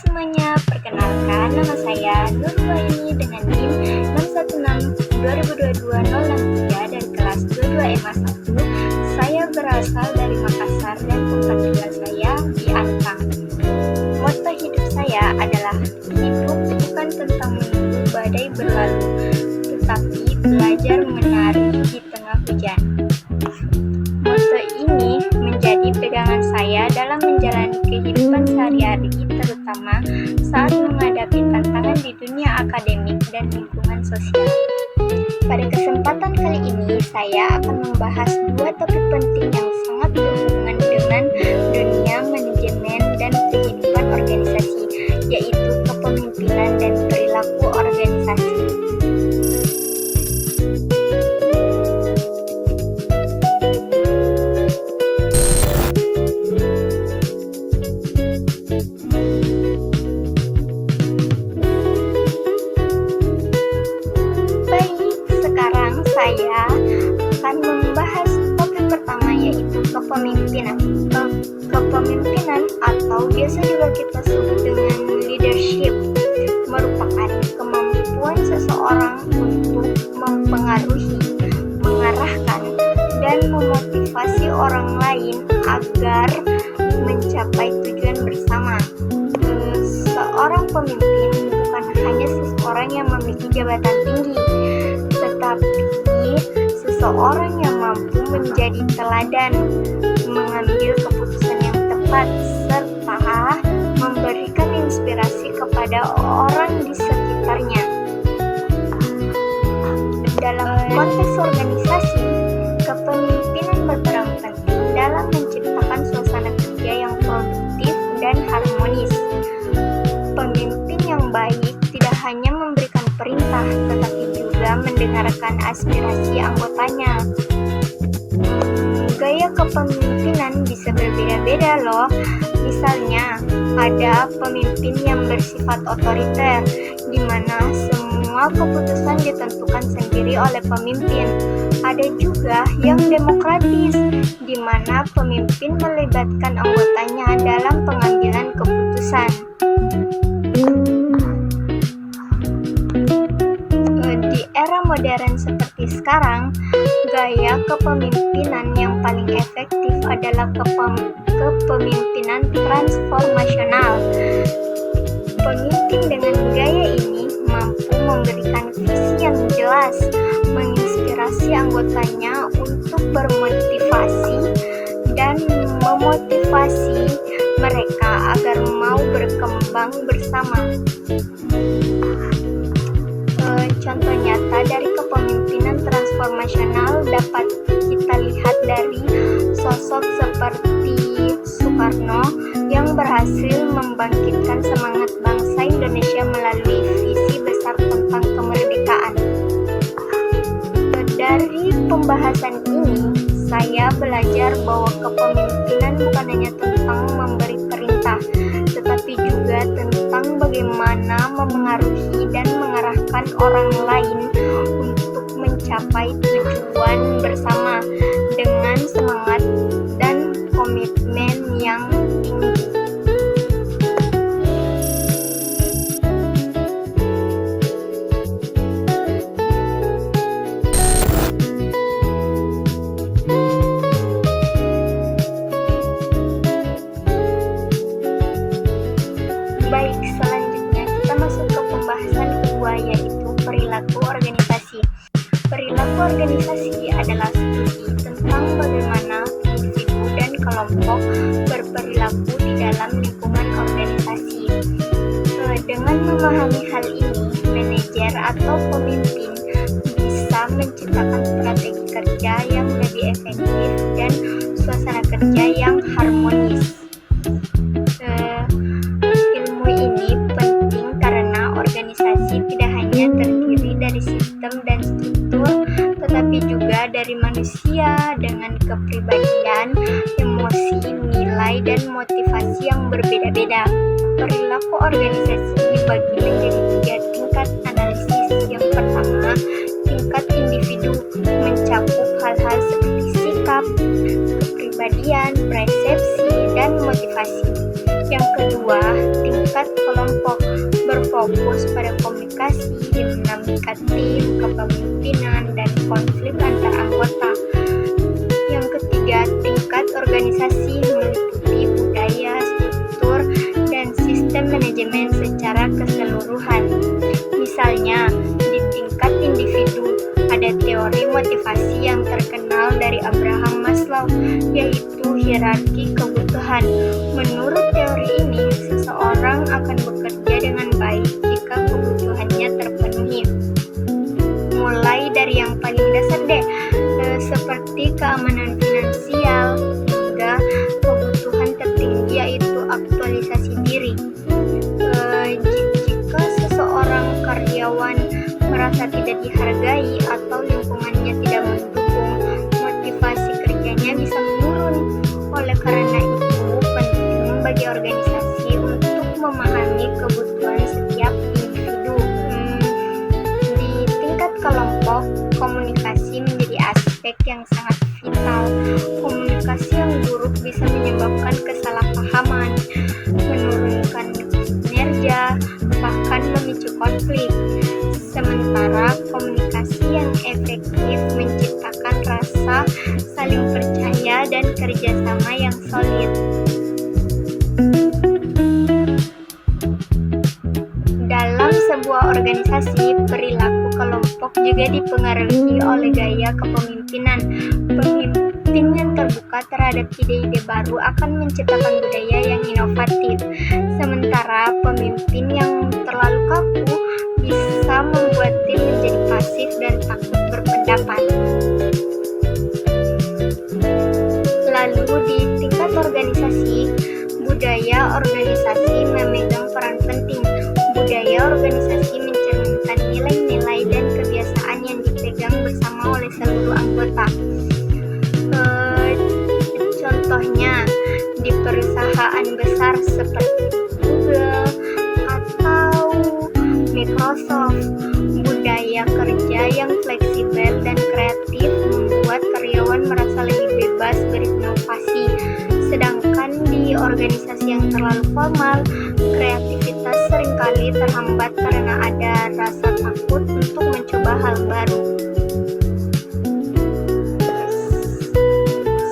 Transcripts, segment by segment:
semuanya, perkenalkan nama saya Nurwaini dengan NIM 616-2022-063 dari kelas 22 MA 1. Saya berasal dari Makassar dan tempat tinggal saya di Antang. Moto hidup saya adalah hidup bukan tentang menunggu badai berlalu, tetapi belajar menari di tengah hujan. Moto ini menjadi pegangan saya dalam menjalani kehidupan sehari-hari, terutama saat menghadapi tantangan di dunia akademik dan lingkungan sosial. Pada kesempatan kali ini, saya akan membahas dua topik penting yang sangat berhubungan dengan dunia manajemen dan kehidupan organisasi, yaitu kepemimpinan dan perilaku organisasi. Saya akan membahas topik pertama, yaitu kepemimpinan. Kepemimpinan atau biasa juga kita sebut dengan leadership merupakan kemampuan seseorang untuk mempengaruhi, mengarahkan, dan memotivasi orang lain agar mencapai tujuan bersama. Seorang pemimpin bukan hanya seseorang yang memiliki jabatan tinggi, tetapi seseorang yang mampu menjadi teladan, mengambil keputusan yang tepat, serta memberikan inspirasi kepada orang di sekitarnya. Dalam konteks organisasi, kepemimpinan berperan penting dalam menciptakan suasana kerja yang produktif dan harmonis. Pemimpin yang baik tidak hanya memberikan perintah, tetapi juga mendengarkan aspirasi anggotanya. Gaya kepemimpinan bisa berbeda-beda loh. Misalnya, ada pemimpin yang bersifat otoriter, di mana semua keputusan ditentukan sendiri oleh pemimpin. Ada juga yang demokratis, di mana pemimpin melibatkan anggotanya dalam pengambilan keputusan. Di era modern seperti sekarang, gaya kepemimpinan yang paling efektif adalah kepemimpinan transformasional. Pemimpin dengan gaya ini mampu memberikan visi yang jelas, menginspirasi anggotanya untuk bermotivasi dan memotivasi mereka agar mau berkembang bersama. Contoh nyata dari kepemimpinan transformasional dapat kita lihat dari sosok seperti Soekarno yang berhasil membangkitkan semangat bangsa Indonesia melalui visi besar tentang kemerdekaan. Dari pembahasan ini, saya belajar bahwa kepemimpinan bukan hanya tentang memberi perintah, tetapi juga tentang bagaimana memengaruhi dan mengarahkan orang lain untuk mencapai tujuan bersama dengan semangat dan komitmen yang tinggi. Baik, selanjutnya kita masuk ke pembahasan kedua, yaitu perilaku organisasi. Perilaku organisasi adalah studi tentang bagaimana individu dan kelompok berperilaku di dalam lingkungan organisasi. Dengan memahami hal ini, manajer atau pemimpin bisa menciptakan strategi kerja yang lebih efektif dan suasana kerja yang harmonis. Ini penting karena organisasi tidak hanya terdiri dari sistem dan struktur, tetapi juga dari manusia dengan kepribadian, emosi, nilai, dan motivasi yang berbeda-beda. Perilaku organisasi dibagi menjadi 3 tingkat analisis. Yang pertama, tingkat individu, mencakup hal-hal seperti sikap, kepribadian, persepsi, dan motivasi. Yang kedua, tingkat sistem kepemimpinan, dan konflik antar anggota. Yang ketiga, tingkat organisasi meliputi budaya, struktur, dan sistem manajemen secara keseluruhan. Misalnya, di tingkat individu, ada teori motivasi yang terkenal dari Abraham Maslow, yaitu hierarki kebutuhan. Menurut teori ini, seseorang akan bekerja dengan baik jika kebutuhannya terpenuhi. Mulai dari yang paling dasar deh, seperti keamanan finansial, hingga kebutuhan tertinggi yaitu aktualisasi diri. Jika seseorang karyawan merasa tidak dihargai atau lingkungannya tidak mendukung, motivasi kerjanya bisa menurun. Oleh karena itu, penting bagi organisasi untuk memahami kebutuhan setiap individu. Di tingkat kelompok, komunikasi menjadi aspek yang sangat vital. Komunikasi yang buruk bisa menyebabkan kesalahpahaman, menurunkan kinerja, bahkan memicu konflik. Sementara komunikasi yang efektif menciptakan rasa saling percaya dan kerjasama yang solid. Dalam sebuah organisasi, perilaku kelompok juga dipengaruhi oleh gaya kepemimpinan. Pemimpin yang terbuka terhadap ide-ide baru akan menciptakan budaya yang inovatif. Sementara pemimpin yang terlalu kaku bisa membuat tim menjadi pasif dan takut berpendapat. Lalu di tingkat organisasi, budaya organisasi memegang peran penting. Budaya organisasi mencerminkan nilai-nilai dan kebiasaan yang dipegang bersama oleh seluruh anggota. Contohnya, di perusahaan besar seperti Google atau Microsoft, budaya kerja yang fleksibel dan kreatif membuat karyawan merasa lebih bebas berinovasi. Sedangkan di organisasi yang terlalu formal, kreativitas seringkali terhambat karena ada rasa takut untuk mencoba hal baru.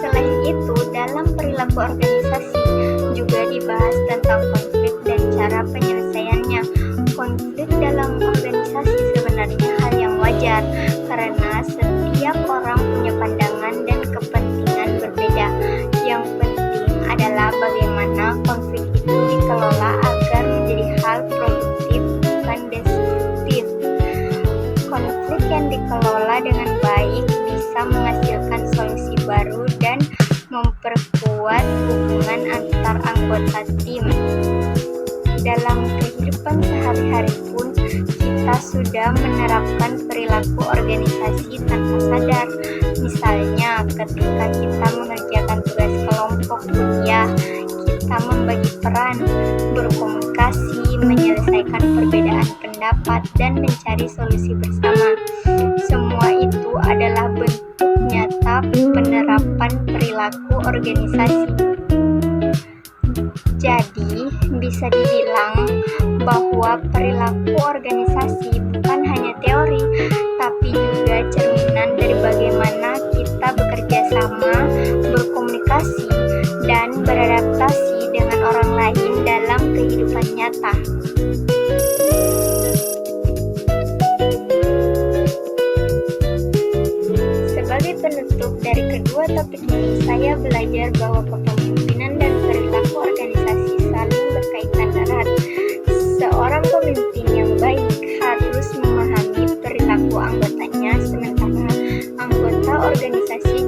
Selain itu, dalam perilaku organisasi juga dibahas tentang konflik dan cara penyelesaiannya. Konflik dalam organisasi sebenarnya hal yang wajar karena setiap orang punya pandangan dan kepentingan berbeda. Yang penting adalah bagaimana konflik itu dikelola agar menjadi hal produktif, bukan destruktif. Konflik yang dikelola dengan baik bisa menghasilkan solusi baru dan memperkuat hubungan antar anggota tim. Dalam kehidupan sehari-hari pun, kita sudah menerapkan perilaku organisasi tanpa sadar. Misalnya, ketika kita mengerjakan tugas kelompok kuliah, kita membagi peran, berkomunikasi, menyelesaikan perbedaan pendapat, dan mencari solusi bersama. Semua itu adalah bentuk nyata penerapan perilaku organisasi. Jadi, bisa dibilang bahwa perilaku organisasi bukan hanya teori, tapi juga cerminan dari bagaimana kita bekerja sama, berkomunikasi, dan beradaptasi dengan orang lain dalam kehidupan nyata. Sebagai penutup dari kedua topik ini, saya belajar bahwa kepemimpinan dan perilaku organisasi saling berkaitan erat. Seorang pemimpin yang baik harus memahami perilaku anggotanya, sementara anggota organisasi